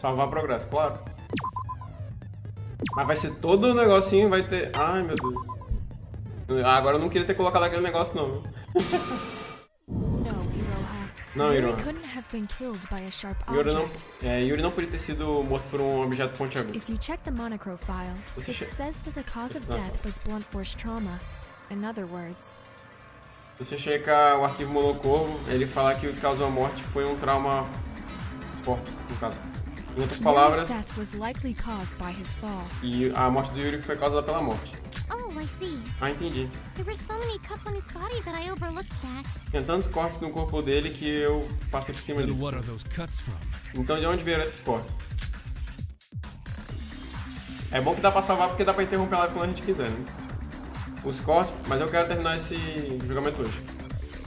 Salvar progresso, claro. Mas vai ser todo o negocinho, vai ter... Ai, meu Deus. Ah, agora eu não queria ter colocado aquele negócio, não. Não, Iroha. Yuri não podia ter sido morto por um objeto pontiagudo. If you check the monochrome file, it says that the cause of death was blunt force trauma. In other words... Se você checar o arquivo monocorvo, ele fala que o que causou a morte foi um trauma forte, no caso. Em outras palavras, e a morte do Yuri foi causada pela morte. Oh, I see. Ah, entendi. There were so many cuts on his body that I overlooked that. Tem tantos cortes no corpo dele que eu passei por cima disso. Então de onde vieram esses cortes? É bom que dá pra salvar porque dá pra interromper a live quando a gente quiser, né? Os cortes, mas eu quero terminar esse julgamento hoje.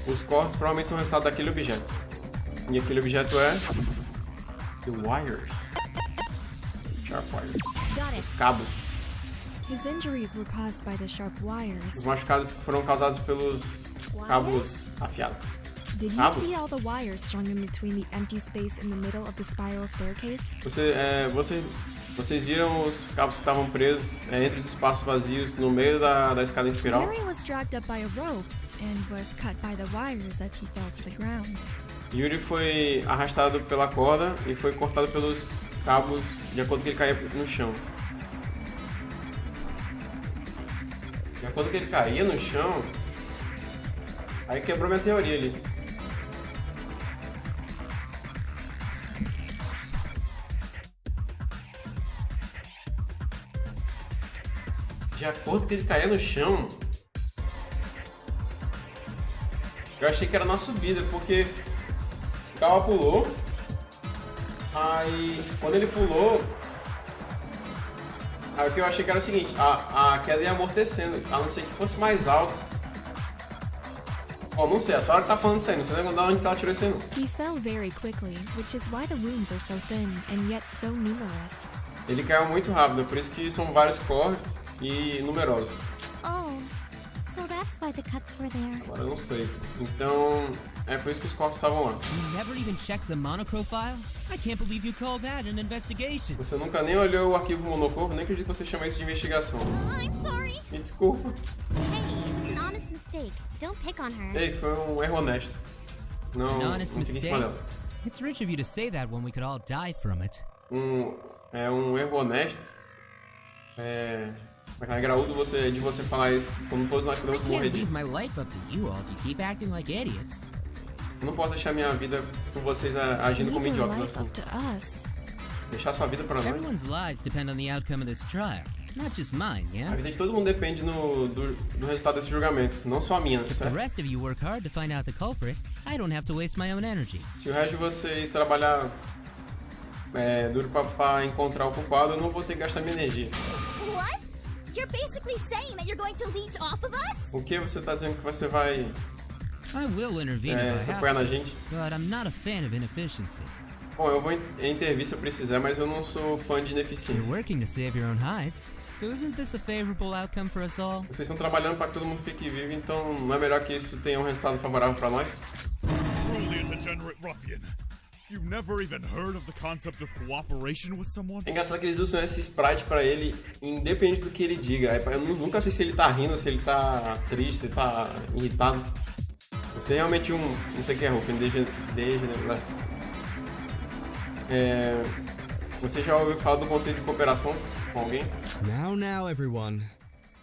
Os cortes provavelmente são resultado daquele objeto. E aquele objeto é... The wires. Sharp wires. Os cabos. His injuries were caused by the sharp wires. Os machucados foram causados pelos cabos afiados. Did you see all the wires strung in between the empty space in the middle of the spiral staircase? Vocês viram os cabos que estavam presos entre os espaços vazios no meio da escada em espiral? Yuri was dragged up by a rope and was cut by the wires as he fell to the ground. Yuri foi arrastado pela corda e foi cortado pelos cabos de acordo com que ele caía no chão. De acordo com que ele caía no chão, aí quebrou minha teoria ali. De acordo com que ele caía no chão, eu achei que era na subida, porque o carro pulou, aí quando ele pulou, aí o que eu achei que era o seguinte, a queda ia amortecendo, a não ser que fosse mais alto. Ó, não sei, a senhora que tá falando isso aí, não sei nem onde ela tirou isso aí não. He fell very quickly, which is why the wounds are so thin and yet so numerous. Ele caiu muito rápido, por isso que são vários cortes e numerosos. Oh, so that's why the cuts were there. Agora eu não sei. Então, é por isso que os cortes estavam lá. You never even checked the monochrome file? I can't believe you called that an investigation. Você nunca nem olhou o arquivo monocorvo, nem acredito que você chama isso de investigação. I'm sorry. Me desculpa. Hey, it's an honest mistake. Don't pick on her. Ei, foi um erro honesto. Não, An honest não fique em mistake? cima dela. It's rich of you to say that when we could all die from it. Um erro honesto. É graúdo de você falar isso quando todos nós I podemos morrer can't leave disso. my life up to you all if you keep acting like idiots. Eu não posso deixar minha vida com vocês agindo como Leave your idiotas life assim. up to us. Deixar sua vida pra nós. Everyone's lives depend on the outcome of this trial, not just mine, A yeah? vida de todo mundo depende do resultado desse julgamento, não só a minha, If the certo? rest of you work hard to find out the culprit, I don't have to waste my own energy. Se o resto de vocês trabalhar duro pra encontrar o culpado, eu não vou ter que gastar minha energia. What? You're basically saying that you're going to leech off of us? O que você tá dizendo que você vai I will intervene if se I apoiar na have to, gente? but I'm not a fan of inefficiency. Bom, eu vou intervir se eu precisar, mas eu não sou fã de You're ineficiência. working to save your own hides, so isn't this a favorable outcome for us all? Vocês estão trabalhando para que todo mundo fique vivo, então não é melhor que isso tenha um resultado favorável para nós? Truly a degenerate ruffian. You've never even heard of the concept of cooperation with someone? É engraçado que eles usam esse sprite pra ele, independente do que ele diga. Eu nunca sei se ele tá rindo, se ele tá triste, se ele tá irritado. Você é realmente não sei o que é Ruffin, você já ouviu falar do conceito de cooperação com alguém? Now, everyone.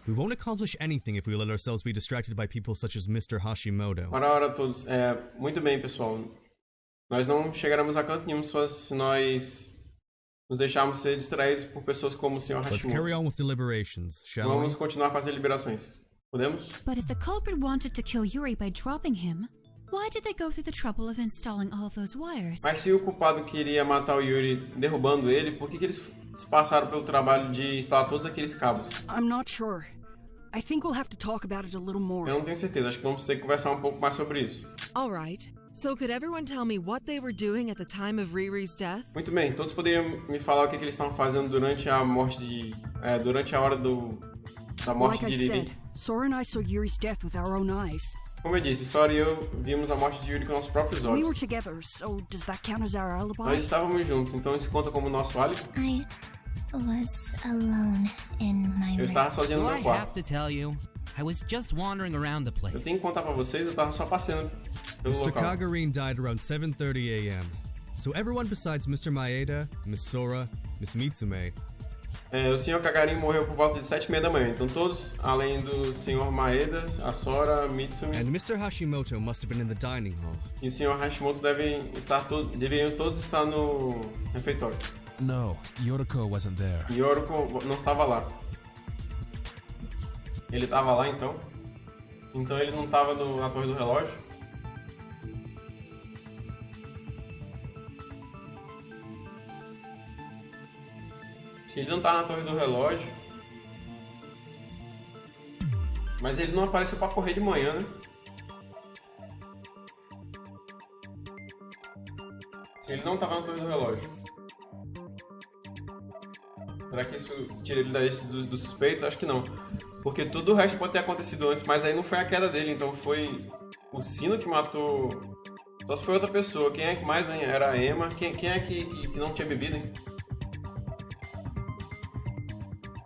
We won't accomplish anything if we let ourselves be distracted by people such as Mr. Hashimoto. Ora, todos. Muito bem, pessoal. Nós não chegaremos a canto nenhum se nós nos deixarmos ser distraídos por pessoas como o Sr. Let's Hashimoto. carry on with deliberations, shall we? Vamos continuar com as deliberações. Podemos? But if the culprit wanted to kill Yuri by dropping him, why did they go through the trouble of installing all of those wires? Mas se o culpado queria matar o Yuri derrubando ele, por que eles passaram pelo trabalho de instalar todos aqueles cabos? I'm not sure. I think we'll have to talk about it a little more. Eu não tenho certeza, acho que vamos ter que conversar um pouco mais sobre isso. All right. So could everyone tell me what they were doing at the time of Riri's death? Muito bem, todos poderiam me falar o que eles estavam fazendo durante a morte durante a hora da morte Like I de Riri. said, Sora and I saw Yuri's death with our own eyes. Como eu disse, Sora e eu vimos a morte de Yuri com nossos próprios We were olhos. together, so does that count as our alibi? Nós estávamos juntos, então isso conta como nosso álibi? I was alone in my Eu room. estava sozinho Do no I meu quarto. have to tell you? I was just wandering around the place. Eu tenho que contar pra vocês, eu tava só passeando pelo Mr. local. Kagurine died around 7:30 a.m. So everyone besides Mr. Maeda, Miss Sora, Miss Mitsume, O Sr. Kagarin morreu por volta de 7h30 da manhã, então todos, além do Sr. Maeda, a Sora, a Mitsumi and Mr. Hashimoto must have been in the dining hall. e o Sr. Hashimoto deveriam todos estar no refeitório. No, Yoriko wasn't there. E Yoriko não estava lá. Ele estava lá então? Então ele não estava na torre do relógio? Se ele não estava na torre do relógio... Mas ele não apareceu para correr de manhã, né? Se ele não estava na torre do relógio. Será que isso tira ele da lista dos suspeitos? Acho que não. Porque tudo o resto pode ter acontecido antes, mas aí não foi a queda dele, então foi o sino que matou. Só se foi outra pessoa. Quem é que mais, hein? Era a Emma. Quem é que não tinha bebido, hein?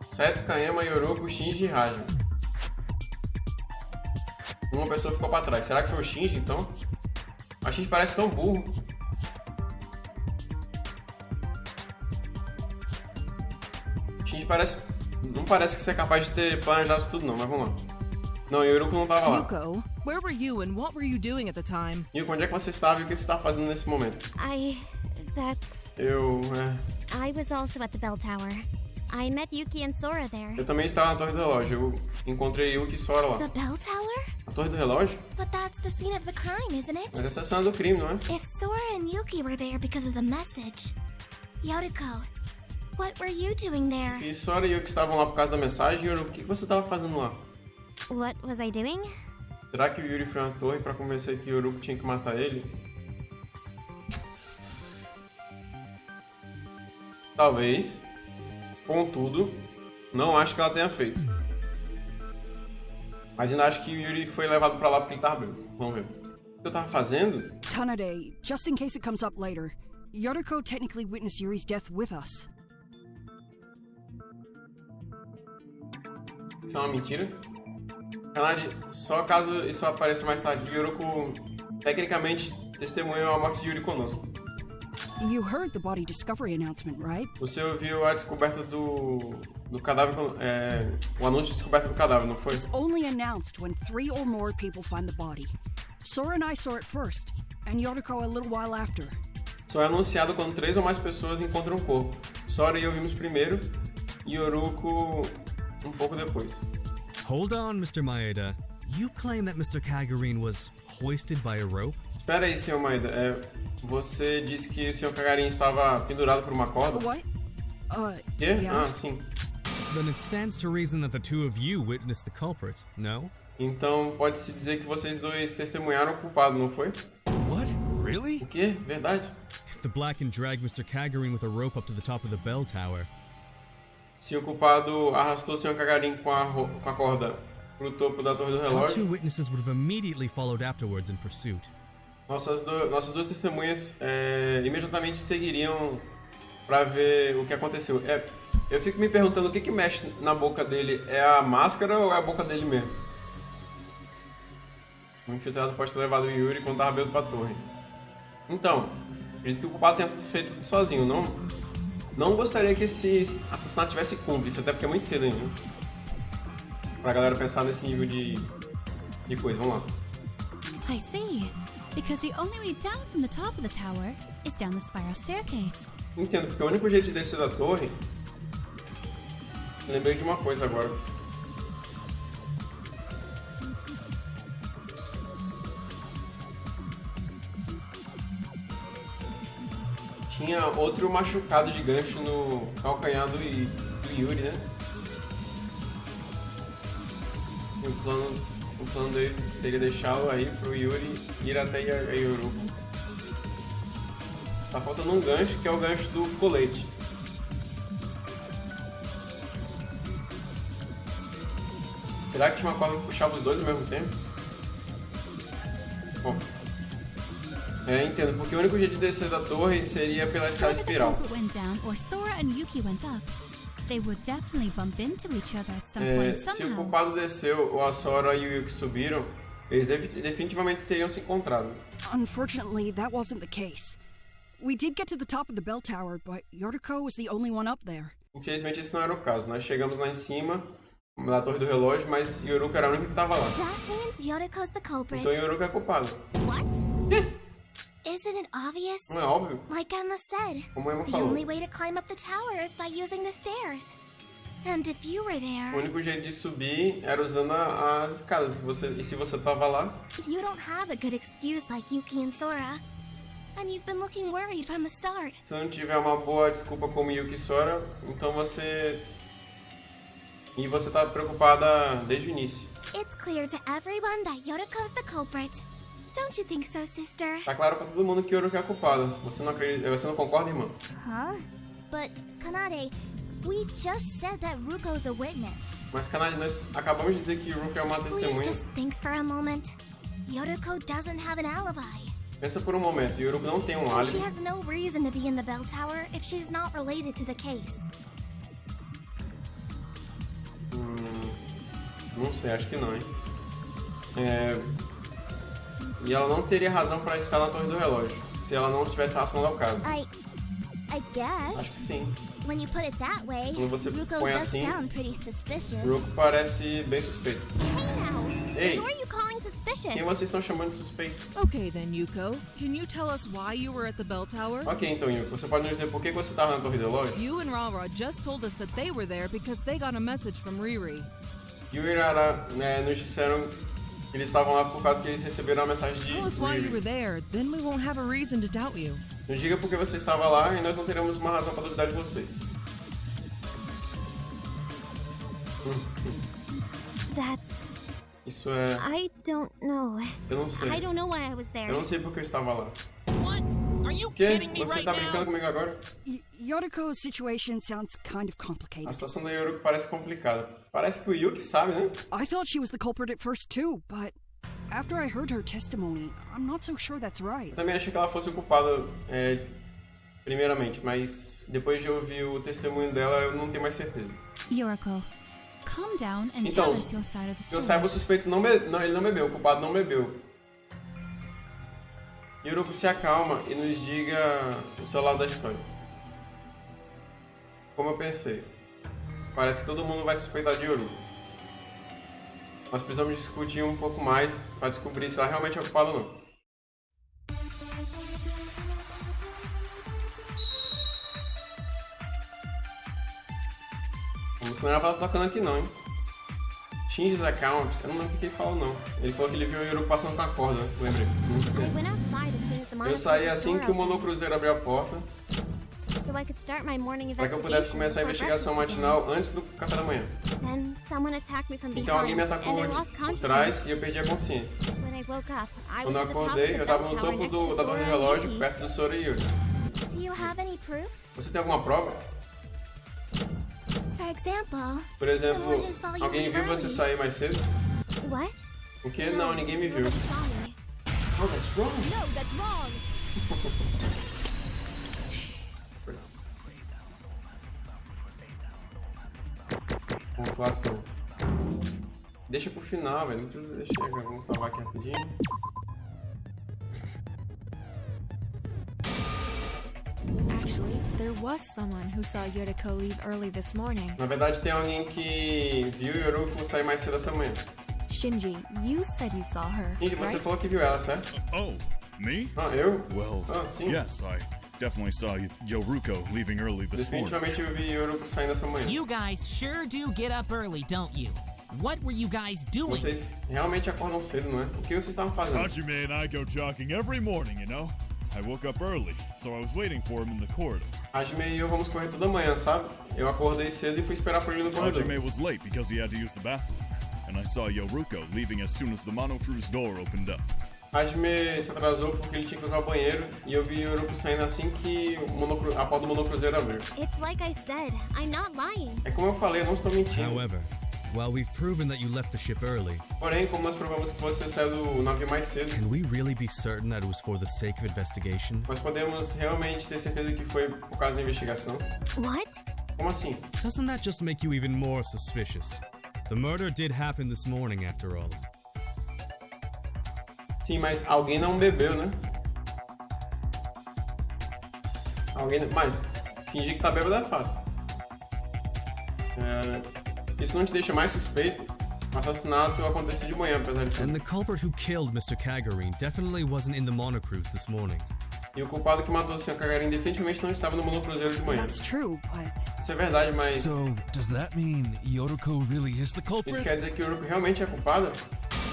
Setsuka, Emma, Yoroko, Shinji e Haji. Uma pessoa ficou pra trás. Será que foi o Shinji, então? A Shinji parece tão burro. Shinji não parece que você é capaz de ter planejado isso tudo não, mas vamos lá. Não, Yoroko não tava lá. Yuko, where were you and what were you doing at the time? Yuko, onde é que você estava e o que você estava fazendo nesse momento? I was also at the bell tower. I met Yuki and Sora there. Eu também estava na torre do relógio. Eu encontrei Yuki e Sora lá. The bell tower? A torre do relógio? But that's the scene of the crime, isn't it? Mas essa é a cena do crime, não é? If Sora and Yuki were there because of the message, Yoriko, what were you doing there? Se Sora e Yuki estavam lá por causa da mensagem, Yoroko, o que você estava fazendo lá? What was I doing? Será que o Yuri foi na torre para convencer que Yoroko tinha que matar ele? Talvez. Contudo, não acho que ela tenha feito. Mas ainda acho que o Yuri foi levado pra lá porque ele tava bêbado. Vamos ver. O que eu tava fazendo? Kanade, just in case it comes up later, Yoriko technically witnessed Yuri's death with us. Isso é uma mentira? Kanade, só caso isso apareça mais tarde, Yoroko tecnicamente testemunhou a morte de Yuri conosco. You heard the body discovery announcement, right? Você ouviu a descoberta do cadáver, o anúncio de descoberta do cadáver, não foi? It's only announced when 3 or more people find the body. Sora and I saw it first, and Yoriko a little while after. Só é anunciado quando 3 ou mais pessoas encontram o corpo. Sora e eu vimos primeiro, e Yoroko um pouco depois. Hold on, Mr. Maeda. You claim that Mr. Kagurine was hoisted by a rope? Espera aí, Sr. Maeda. Você disse que o Sr. Kagarin estava pendurado por uma corda? What? Quê? Yeah. Ah, sim. Then it stands to reason that the two of you witnessed the culprit, no? Então pode-se dizer que vocês dois testemunharam o culpado, não foi? What? Really? O quê? Verdade? If the Blacken dragged Mr. Kagurine with a rope up to the top of the bell tower, Se o culpado arrastou o Sr. Kagarin com a corda pro topo da torre do our two relógio, witnesses would have immediately followed afterwards in pursuit. nossas duas testemunhas imediatamente seguiriam pra ver o que aconteceu. Eu fico me perguntando o que mexe na boca dele. É a máscara ou é a boca dele mesmo? O infiltrado pode ter levado o Yuri quando tava bêbado pra torre. Então, acredito que o culpado tenha feito tudo sozinho. Não gostaria que esse assassinato tivesse cúmplice, até porque é muito cedo ainda. Pra galera pensar nesse nível de coisa. Vamos lá. I see. Because the only way down from the top of the tower is down the spiral staircase. Entendo, porque o único jeito de descer da torre... Lembrei de uma coisa agora. Tinha outro machucado de gancho no calcanhar do Yuri, né? O plano dele seria deixá-lo aí pro Yuri ir até a Yoroko. Tá faltando um gancho, que é o gancho do colete. Será que tinha uma corda que puxava os dois ao mesmo tempo? Bom, entendo, porque o único jeito de descer da torre seria pela escada Whether the espiral. culprit went down or Sora and Yuki went up, they would definitely bump into each other at some point Se o somehow. culpado desceu ou a Sora e o Yuki subiram, eles definitivamente teriam se encontrado. Unfortunately, that wasn't the case. We did get to the top of the bell tower, but Yotoko was the only one up there. Infelizmente esse não era o caso. Nós chegamos lá em cima da torre do relógio, mas Yoruka era o único que estava lá. That means Yotoko's the culprit. Então Yoruka é culpado. What? Isn't it obvious? Não é óbvio? Like Emma said, Como Emma the falou. only way to climb up the tower is by using the stairs. And if you were O there, único jeito de subir era usando as escadas. E se você tava lá, you don't have a good excuse like Yuki and Sora. And you've been looking worried from the start. se não tiver uma boa desculpa como Yuki e Sora, então você tá preocupada desde o início. It's clear to everyone that Yotoko's the culprit. Don't you think so, sister? Tá claro pra todo mundo que Yoruka é a culpada. Você não concorda, irmã? Huh? But, Kanade, we just said that Ruko's a witness. Mas, Kanade, nós acabamos de dizer que Yoruka é uma Please testemunha. just think for a moment. Yotoko doesn't have an alibi. Pensa por um momento, Yoruka não tem um And she álibi. has no reason to be in the bell tower if she's not related to the case. Não sei, acho que não, hein? E ela não teria razão pra estar na torre do relógio, se ela não estivesse relacionada ao caso. I Acho que guess. sim. When you put it that way, Quando você Ruko põe does assim, sound pretty suspicious. Yoruka parece bem suspeito. Ei, Who are you calling suspicious? quem vocês estão chamando de suspeito? Okay then, Yuko. Can you tell us why you were at the bell tower? Ok, então, Yuki, você pode nos dizer por que você estava na torre do relógio? You and Rara just told us that they were there because they got a message from Riri. Yu e Rara nos disseram que eles estavam lá por causa que eles receberam a mensagem de Tell us why you were Riri. there, then we won't have a reason to doubt you. Nos diga por que você estava lá e nós não teremos uma razão para duvidar de vocês. That's... Isso é... I don't know. Eu não sei. I don't know why I was there. Eu não sei por que eu estava lá. What? Are you O quê? kidding me Você right tá brincando now? comigo agora? Yotoko's situation sounds kind of A complicated. situação da Yoruka parece complicada. Parece que o Yuki sabe, né? I thought she was the culprit at first too, but after I heard her testimony, I'm not so sure that's right. Eu também achei que ela fosse o culpado, primeiramente, mas depois de ouvir o testemunho dela, eu não tenho mais certeza. Yoriko, calm down and Então, tell us your side of the se eu story. saiba, o suspeito ele não bebeu, o culpado não bebeu. Yoruko, se acalma e nos diga o seu lado da história. Como eu pensei, parece que todo mundo vai suspeitar de Yoruko. Nós precisamos discutir um pouco mais para descobrir se ela realmente é culpada ou não. A música não era pra estar tocando aqui não, hein? Shinji's account, eu não lembro o que ele falou não. Ele falou que ele viu o Yoruko passando com a corda, né? Lembrei. I went outside as soon as the Eu saí monocruiser assim door que o opened, monocruzeiro abriu a porta, so I could start my morning para que eu pudesse investigation começar a before investigação breakfast matinal antes do café da manhã. began. Then someone attacked me from Então alguém behind, me and atacou I lost por consciousness. trás e eu perdi a consciência. When I woke up, I Quando was eu at the top of acordei, the eu bell estava no tower topo next to da torre Sora de and relógio, Yuki. perto do Sora e Yuki. Do you have any proof? Você tem alguma prova? For example, Por exemplo, someone who saw you alguém leave viu você early. sair mais cedo? What? O quê? Não, ninguém me viu. Nobody saw me. Oh, that's wrong. No, that's wrong. Pontuação. Deixa pro final, velho. Não precisa deixar. Vamos salvar aqui rapidinho. Actually, there was someone who saw Yoriko leave early this morning. Na verdade, tem alguém que viu o Yoruko sair mais cedo essa manhã. Shinji, you said you saw her, Gente, você right? falou que viu ela, certo? Oh, me? Ah, eu? Well, Ah, sim. yes, I definitely saw Yoruko leaving early this morning. Definitivamente eu vi Yoruko saindo essa manhã. You guys sure do get up early, don't you? What were you guys doing? Vocês realmente acordam cedo, não é? O que vocês estavam fazendo? Hajime and I go jogging every morning, you know? I woke up early, so I was waiting for him in the corridor. Hajime e eu vamos correr toda manhã, sabe? Eu acordei cedo e fui esperar por ele no corredor. Hajime was late because he had to use the bathroom, and I saw Yoruko leaving as soon as the monocruise door opened up. Hajime se atrasou porque ele tinha que usar o banheiro e eu vi o Yoruko saindo assim que a porta do monocruzeiro abriu. It's like I said, I'm not lying. É como eu falei, eu não estou mentindo. However, Well, we've proven that you left the ship early. Porém, como nós provamos que você saiu do navio mais cedo, Can we really be certain that it was for the sake of investigation? nós podemos realmente ter certeza que foi por causa da investigação? What? Como assim? Doesn't that just make you even more suspicious? The murder did happen this morning, after all. Sim, mas alguém não bebeu, né? Mas fingir que tá bêbado é fácil. Isso não te deixa mais suspeito? O assassinato aconteceu de manhã, apesar de tudo. And the culprit who killed Mr. Kagarin definitely wasn't in the monocruise this morning. E o culpado que matou o Sr. Kagarin definitivamente não estava no monocruzeiro de manhã. That's true, but Isso é verdade, mas So, does that mean Yoriko really is the isso culprit? quer dizer que o Yoriko realmente é culpada?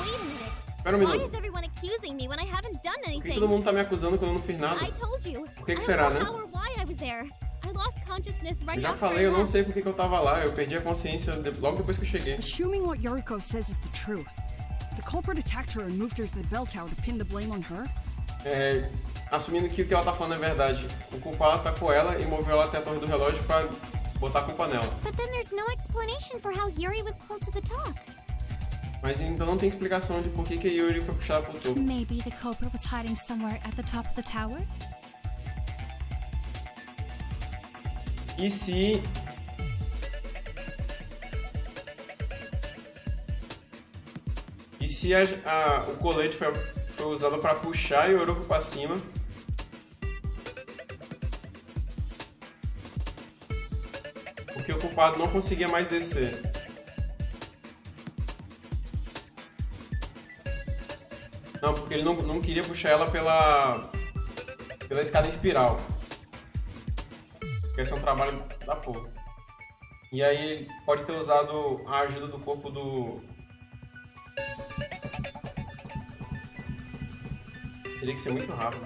Wait a minute. Espera um Why minuto. is everyone accusing me when I haven't done Por que anything? todo mundo tá me acusando quando eu não fiz nada? I told you. Por que I será, don't né? know how or why I was there. I lost consciousness right Eu já after falei, I eu não left. sei por que eu tava lá. Eu perdi a consciência logo depois que eu cheguei. assuming what Yoriko says is the truth, the culprit attacked her and moved her to the bell tower to pin the blame on her? Assumindo que o que ela tá falando é verdade. O culpado atacou ela e moveu ela até a torre do relógio pra botar a culpa nela. But then there's no explanation for how Yuri was pulled to the top. Mas então não tem explicação de por que a Yuri foi puxada pro topo. Maybe the culprit was hiding somewhere at the top of the tower? E se... o colete foi usado pra puxar a Yoriko pra cima? Porque o culpado não conseguia mais descer. Não, porque ele não queria puxar ela pela escada em espiral. Porque esse é um trabalho da porra. E aí ele pode ter usado a ajuda do corpo do... Teria que ser muito rápido.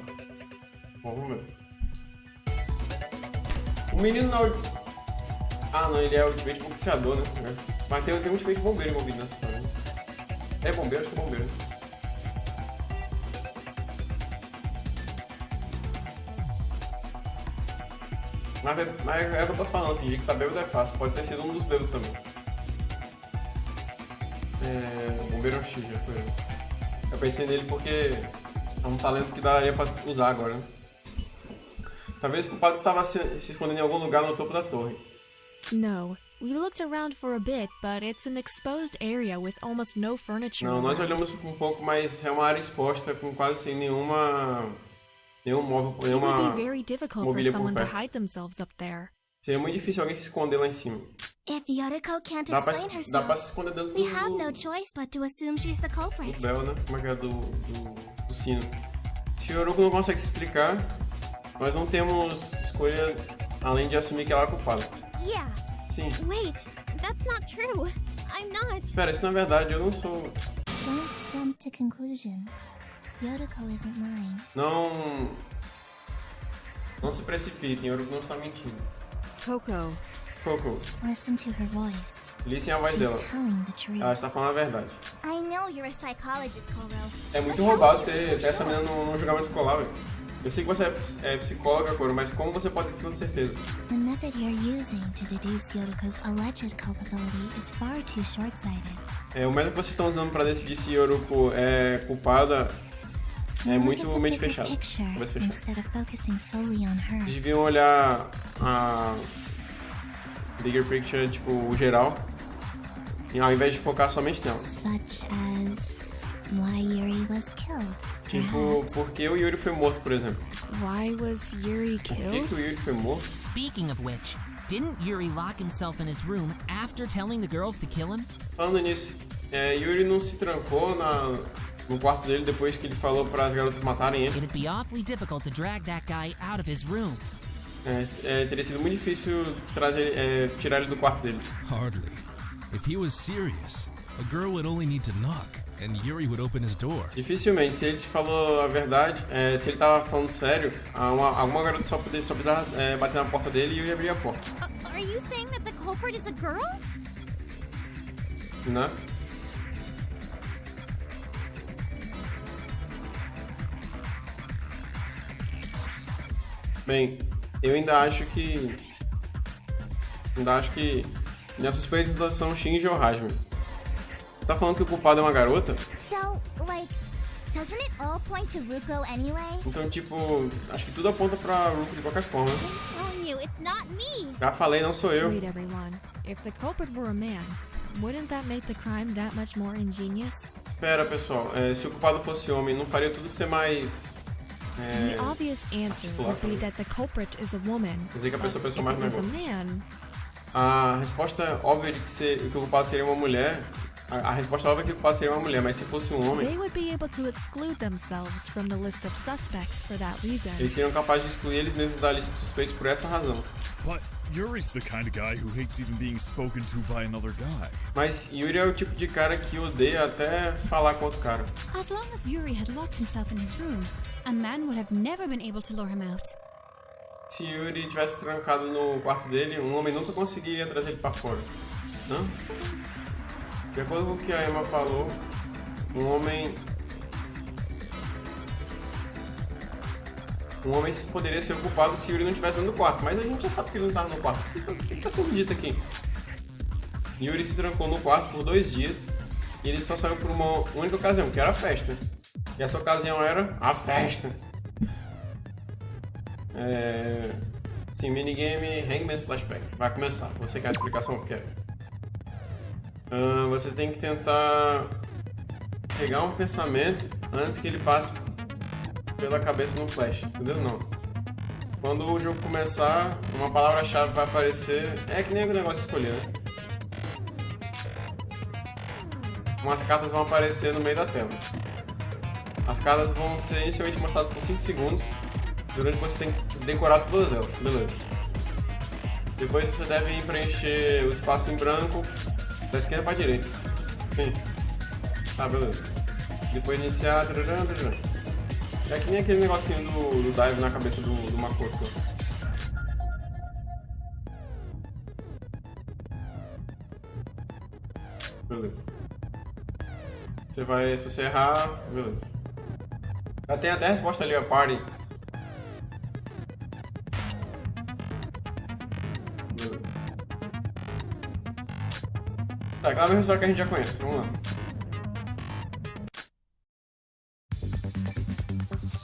Bom, vamos ver. O menino não... Ah, não, ele é ultimate boxeador, né? Mas tem um ultimate bombeiro envolvido nessa história. Né? É bombeiro? Acho que é bombeiro. Mas é o que eu tô falando, fingir que tá bêbado é fácil. Pode ter sido um dos bêbados também. O bombeiro é um X, já foi eu. Eu pensei nele porque é um talento que daria pra usar agora, né? Talvez o culpado estava se escondendo em algum lugar no topo da torre. No. We looked around for a bit, but it's an exposed area with almost no furniture. Não, nós around. olhamos um pouco, mas é uma área exposta com quase sem nenhum móvel, It would nenhuma be very difficult for mobília por someone to perto. hide themselves up there. Seria muito difícil alguém se esconder lá em cima. If Yoriko can't Dá pra explain se herself, esconder dentro we have no do choice but to assume she's the culprit. bel, né? Como é que é? Do sino. Se o Yoriko não consegue se explicar, nós não temos escolha além de assumir que ela é a culpada. Yeah. Sim. Wait, that's not true. I'm not. Espera, isso não é verdade, eu não sou... Don't jump to conclusions. Yoriko isn't lying. Não se precipitem, Yoriko não está mentindo. Coco. Coco, Listen to her voice. listen a voz She's dela. telling the truth. Ela está falando a verdade. I know you're a psychologist, Koro. É muito roubado ter essa menina num julgamento escolar, velho. Eu sei que você é psicóloga, Koro, mas como você pode ter tanta certeza? The method you're using to deduce Yoriko's alleged culpability is far too short-sighted. O método que vocês estão usando para decidir se Yoriko é culpada é muito mente fechada. Cabeça fechada. Instead of focusing solely on her. Vocês deviam olhar a bigger picture, tipo, o geral, e ao invés de focar somente nela. Such as why Yuri was killed. Tipo, por que o Yuri foi morto, por exemplo? Why was Yuri Por que killed? o Yuri foi morto? Speaking of which, didn't Yuri lock himself in his room after telling the girls to kill him? Falando nisso, Yuri não se trancou no quarto dele depois que ele falou para as garotas matarem ele. It'd be awfully difficult to drag that guy out of his room. Teria sido muito difícil tirar ele do quarto dele. Hardly. If he was serious, a girl would only need to knock, and Yuri would open his door. Dificilmente, se ele te falou a verdade, se ele tava falando sério, alguma garota só precisava bater na porta dele e Yuri abrir a porta. Are you saying that the culprit is a girl? Né? Bem, eu ainda acho que minhas suspeitas são Shinji ou Hajime. Você tá falando que o culpado é uma garota? So, like, doesn't it all point to Ruko anyway? Então, tipo, acho que tudo aponta pra Ruko de qualquer forma. I'm telling you, it's not me. Já falei, não sou eu. Read everyone. If the culprit were a man, wouldn't that make the crime that much more ingenious? Espera, pessoal. Se o culpado fosse homem, não faria tudo ser mais... The obvious answer would be that the culprit is a woman. Quer dizer que a pessoa But pensou if mais it no was a negócio. man, A resposta óbvia de que o culpado seria uma mulher... A resposta óbvia é que o culpado seria uma mulher, mas se fosse um homem... they would be able to exclude themselves from the list of suspects for that reason. Eles seriam capazes de excluir eles mesmos da lista de suspeitos por essa razão. But Yuri's the kind of guy who hates even being spoken to by another guy. Mas Yuri é o tipo de cara que odeia até falar com outro cara. As long as Yuri had locked himself in his room, a man would have never been able to lure him out. Se Yuri tivesse trancado no quarto dele, um homem nunca conseguiria trazer ele pra fora. Não? De acordo com o que a Emma falou, um homem poderia ser o culpado se Yuri não estivesse no quarto, mas a gente já sabe que ele não estava no quarto. Então, o que está sendo dito aqui? Yuri se trancou no quarto por 2 dias e ele só saiu por uma única ocasião, que era a festa. E essa ocasião era a festa. Sim, minigame Hangman's Flashback. Vai começar. Você quer a explicação? Quer? Você tem que tentar pegar um pensamento antes que ele passe pela cabeça no flash, entendeu? Não. Quando o jogo começar, uma palavra-chave vai aparecer. É que nem o negócio de escolher, né? Umas cartas vão aparecer no meio da tela. As cartas vão ser inicialmente mostradas por 5 segundos, durante que você tem que decorar todas elas, beleza? Depois você deve preencher o espaço em branco da esquerda para a direita. Sim. Tá, beleza. Depois iniciar. É que nem aquele negocinho do dive na cabeça do Makoto. Beleza. Se você errar, beleza. Já tem até a resposta ali, ó, party. Beleza. Tá, aquela mesma história que a gente já conhece, vamos lá.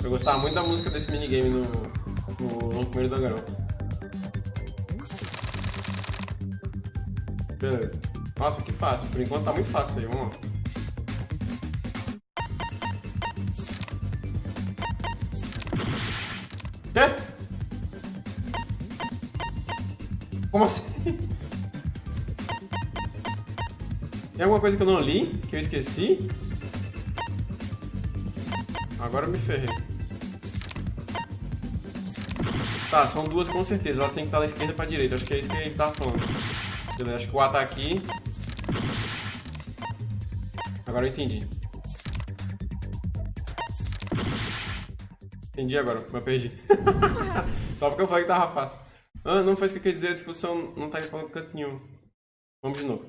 Eu gostava muito da música desse minigame no primeiro da garota. Beleza. Nossa, que fácil. Por enquanto tá muito fácil aí, vamos lá. Quê? Como assim? Tem alguma coisa que eu não li? Que eu esqueci? Agora eu me ferrei. Tá, são 2 com certeza. Elas têm que estar da esquerda pra direita. Acho que é isso que ele tava falando. Beleza, acho que o A tá aqui. Agora eu entendi. Entendi agora, mas eu perdi. Só porque eu falei que tava fácil. Ah, não foi isso que eu queria dizer. A discussão não tá indo pra canto nenhum. Vamos de novo.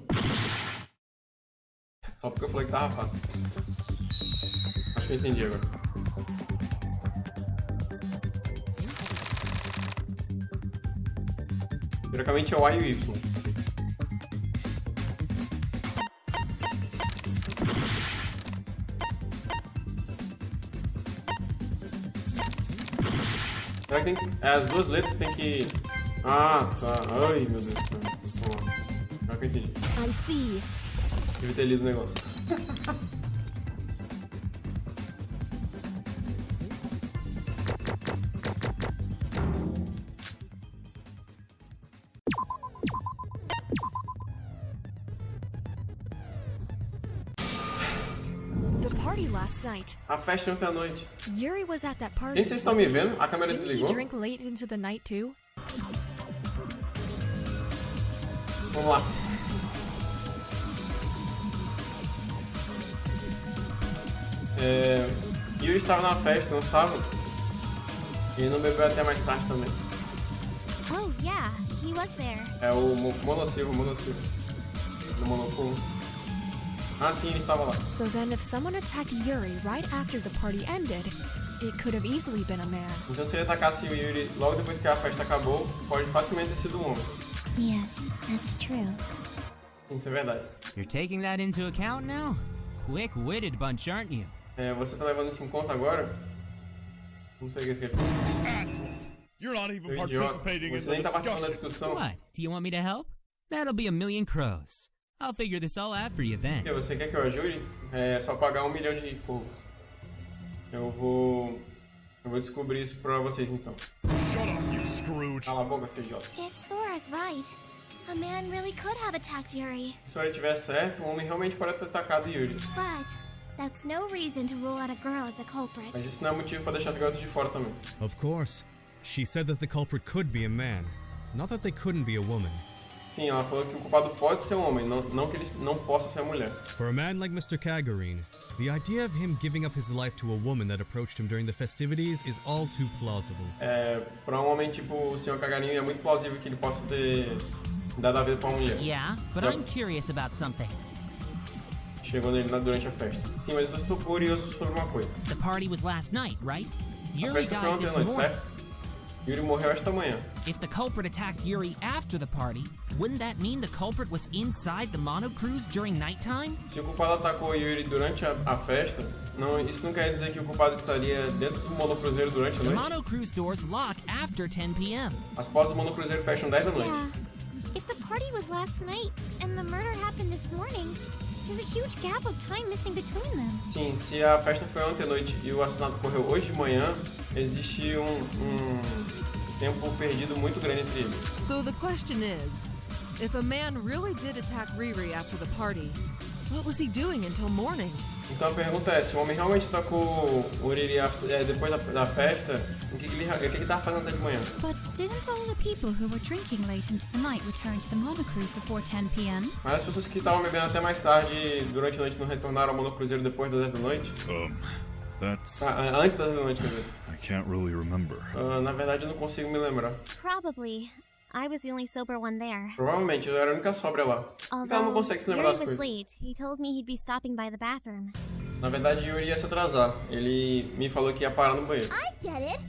Só porque eu falei que tava fácil. Acho que eu entendi agora. Teoricamente é o A e o Y. Será que tem que... as 2 letras que tem que... Ah, tá. Ai, meu Deus do céu. Vamos lá. Agora que eu entendi. I see. Devia ter lido o negócio. Party last night. A festa ontem à noite. Yuri was at that party. Gente, vocês estão me vendo? A câmera Didn't desligou? he drink late into the night too? Vamos lá. Yuri estava na festa, não estava? E não bebeu até mais tarde também. Oh, yeah, he was there. É o Monosilvo. Do Monopolo. Ah, sim, ele estava lá. So then if someone attacked Yuri right after the party ended, it could have easily been a man. Então se ele atacasse o Yuri logo depois que a festa acabou, pode facilmente ter sido um homem. Yes, that's true. Isso é verdade. You're taking that into account now? Quick-witted bunch, aren't you? Você tá levando isso em conta agora? Não sei o que é isso que ele falou. Asshole! You're not even Seu idiota. participating in Você the nem tá participando da discussion. discussão. What? Do you want me to help? That'll be a million crows. I'll figure this all out for you then. Você quer que eu ajude? É só pagar 1 milhão de corvos. Eu vou descobrir isso pra vocês então. Shut up, you Scrooge! Cala a boca, seu idiota. If Sora's right, a man really could have attacked Yuri. Se ele estiver certo, um homem realmente pode ter atacado Yuri. But that's no reason to rule out a girl as a culprit. Mas isso não é motivo pra deixar as garotas de fora também. Of course. She said that the culprit could be a man, not that they couldn't be a woman. Sim, ela falou que o culpado pode ser um homem, não que ele não possa ser a mulher. For a man like Mr. Kagurine, the idea of him giving up his life to a woman that approached him during the festivities is all too plausible. Pra um homem tipo o Sr. Kagarinho é muito plausível que ele possa ter dado a vida pra uma mulher. Yeah, but I'm curious about something. Chegou nele durante a festa. Sim, mas eu estou curioso sobre uma coisa. The party was last night, right? A Yuri festa foi died ontem this à noite, morning. certo? Yuri morreu esta manhã. If the culprit attacked Yuri after the party, wouldn't that mean the culprit was inside the monocruise during nighttime? Se o culpado atacou Yuri durante a festa, isso não quer dizer que o culpado estaria dentro do monocruzeiro durante a The noite. monocruise doors lock after 10 p.m. As portas do monocruzeiro fecham 10 da noite. Yeah. If the party was last night and the murder happened this morning, there's a huge gap of time missing between them. Sim, se a festa foi ontem à noite e o assassinato ocorreu hoje de manhã, existe um tempo perdido muito grande entre eles. So the question is, if a man really did attack Riri after the party, what was he doing until morning? Então a pergunta é, se o homem realmente atacou o Riri depois da festa, o que ele estava fazendo até de manhã? But didn't all the people who were drinking late into the night return to the monocruise before 10 p.m.? Mas as pessoas que estavam bebendo até mais tarde durante a noite não retornaram ao monocruzeiro depois das 10 da noite? That's... Antes das 10 da noite, quer dizer. I can't really remember. Na verdade eu não consigo me lembrar. Probably. I was the only sober one there. Provavelmente, eu era a única sóbria lá. Então ela não consegue se lembrar das Yuri was coisas. late. He told me he'd be stopping by the bathroom. Na verdade, Yuri ia se atrasar. Ele me falou que ia parar no banheiro. I get it.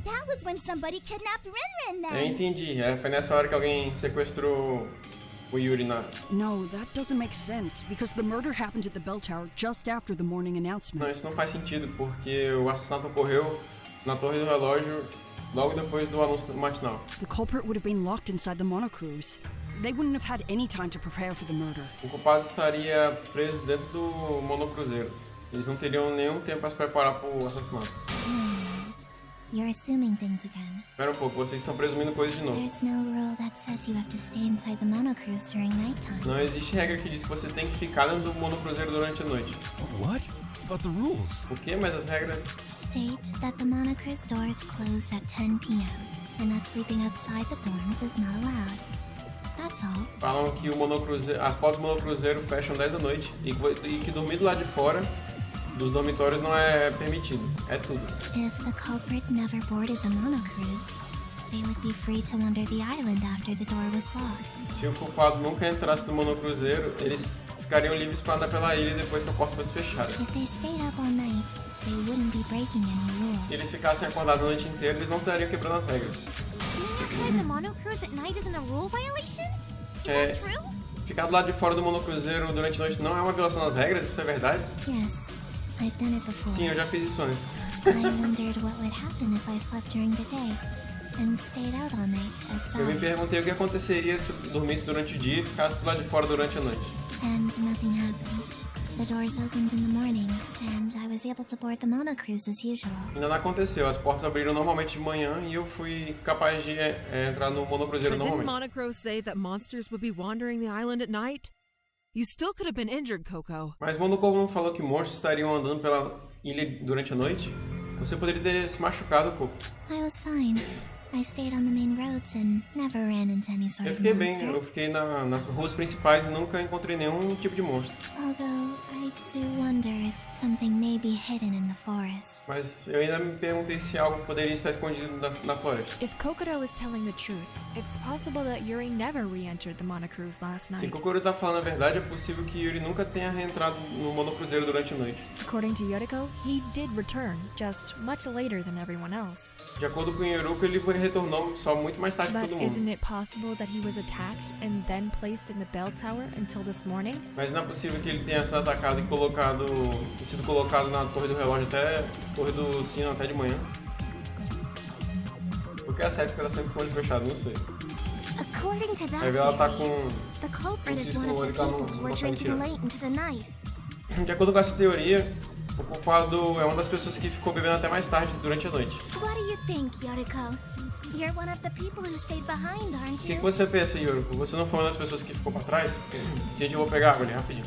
That was when somebody kidnapped Rin Eu entendi. Foi nessa hora que alguém sequestrou o Yuri na... No, that doesn't make sense, because the murder happened at the bell tower just after the morning announcement. Não, isso não faz sentido, porque o assassinato ocorreu na torre do relógio logo depois do anúncio matinal. The culprit would have been locked inside the monocruise. They wouldn't have had any time to prepare for the murder. O culpado estaria preso dentro do monocruzeiro. Eles não teriam nenhum tempo para se preparar para o assassinato. You're assuming things again. Espera um pouco, vocês estão presumindo coisas de novo. There's no rule that says you have to stay inside the monocruise during nighttime. Não existe regra que diz que você tem que ficar dentro do monocruzeiro durante a noite. What? About the rules? O quê? Mas as regras... State that the monocruise doors close at 10 p.m. and that sleeping outside the dorms is not allowed. That's all. Falam que as portas do monocruzeiro fecham 10 da noite e que dormir do lado de fora dos dormitórios não é permitido. É tudo. If the culprit never boarded the monocruise, they would be free to wander the island after the door was locked. Se o culpado nunca entrasse no monocruzeiro, eles ficariam livres para andar pela ilha depois que a porta fosse fechada. If they stayed up all night, they wouldn't be breaking any rules. Se eles ficassem acordados a noite inteira, eles não estariam quebrando as regras. Inside the monocruise at night isn't a rule violation? Is that true? Ficar do lado de fora do monocruzeiro durante a noite não é uma violação das regras? Isso é verdade? Yes, I've done it before. Sim, eu já fiz isso antes. I wondered what would happen if I slept during the day and stayed out all night Eu me outside. perguntei o que aconteceria se eu dormisse durante o dia e ficasse do lado de fora durante a noite. And nothing happened. The doors opened in the morning, and I was able to board the monocruise as usual. Ainda não aconteceu, as portas abriram normalmente de manhã e eu fui capaz de entrar no monocruzeiro But didn't normalmente. Monocro say that monsters would be wandering the island at night? You still could have been injured, Coco. Mas Monocoro não falou que monstros estariam andando pela ilha durante a noite? Você poderia ter se machucado, Coco. I was fine. I stayed on the main roads and never ran into any sort Eu of fiquei bem, monster. eu fiquei nas ruas principais e nunca encontrei nenhum tipo de monstro. Although I do wonder if something may be hidden in the forest. Mas eu ainda me perguntei se algo poderia estar escondido na floresta. If Kokoro is telling the truth, it's possible that Yuri never re-entered the monocruise last Se night. Kokoro tá falando a verdade, é possível que Yuri nunca tenha reentrado no monocruzeiro durante a noite. According to Yoriko, he did return, just much later than everyone else. De acordo com Yoriko, ele retornou só muito mais tarde que But todo mundo. isn't it possible that he was attacked and then placed in the bell tower until this morning? Mas não é possível que ele tenha sido atacado e sido colocado na torre do relógio até torre do sino até de manhã. Porque a Setsuka tá sempre com o olho fechado, não sei. According to that Aí ela tá theory, com the culprit is cisco one no of olho the que ela people não who were consegue drinking tirar. late into the night. De acordo com essa teoria, o culpado é uma das pessoas que ficou bebendo até mais tarde durante a noite. What do you think, Yoriko? You're one of the people who stayed behind, aren't O que you? você pensa, Yoriko? Você não foi uma das pessoas que ficou pra trás? Gente, eu vou pegar água ali rapidinho.